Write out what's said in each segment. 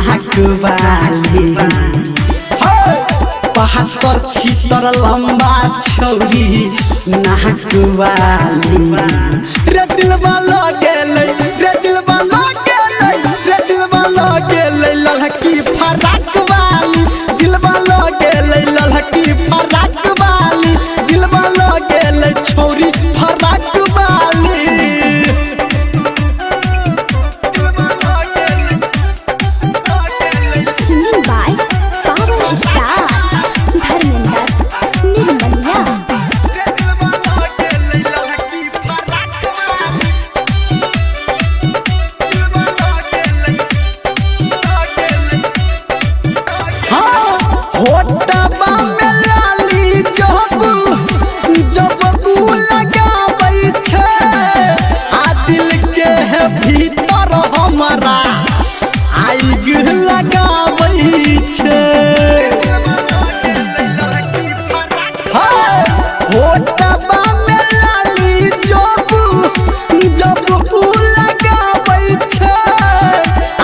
नाक वाली बहत्तर छितर लंबा छौरी नाक वाली रे दिलवा लगेलै रे दिलवा लगेलै रे दिलवा लगेलै लड़की फराक वाली दिलवा लगेलै लड़की फराक वाली दिलवा लगेलै छौरी फराक वाली Singing by Power Star Dharmendra Nirmaliya. होटबा में लाली जब लगाबै छै आ दिल के भीतर हमरा आइग लगाबै छै होटबा में लाली जब लगाबै छै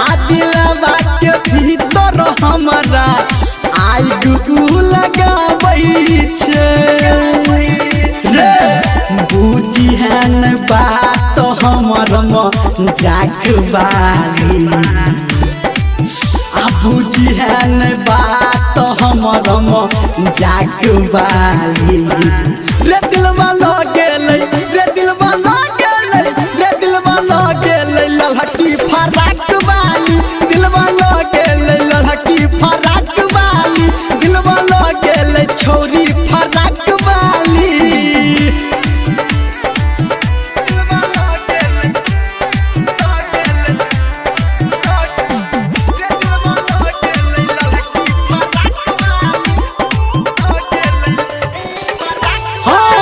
आ दिलवा के भीतर हमरा आइग लगाबै छै रे बुझिहन बात हमर मजाक वाली आ बुझिहन बात हमर मजाक वाली रे दिलवा लगेलै रे दिलवा लगेलै रे दिलवा लगेलै लड़की फराक वाली दिलवा लगेलै लड़की फराक वाली दिलवा लगेलै छौरी फराक वाली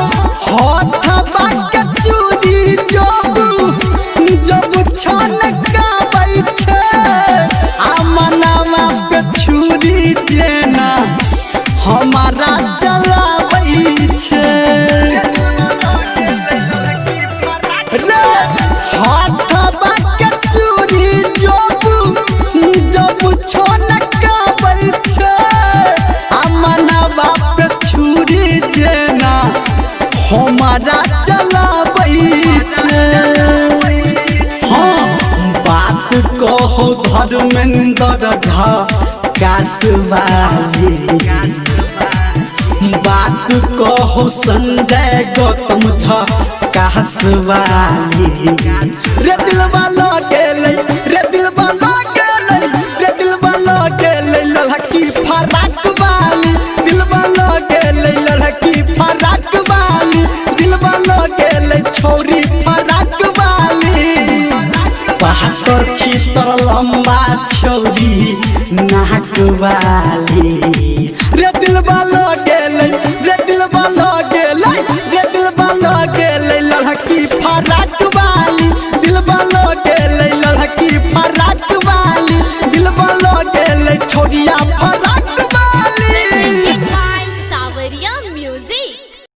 हथबा के चूड़ी जब छनकाबै छै आ मनवा पे छुरी जेना हमारा चलाबै छै रे हथबा के चूड़ी जब छनकाबै छै आ मनवा पे छुरी जेना हमारा चलाबै छै बात कहो धर्मेंद्र झकास वाली बात कहो संजय गौतम झकास वाली रे दिलवा लगेलै रे दिलवा लगेलै रे दिलवा लगेलै लड़की फराक वाली दिलवा लगेलै लड़की फराक वाली दिलवा लगेलै छौरी फराक वाली बहत्तर छितर लंबा छौरी नाक वाली रे दिलवा लगे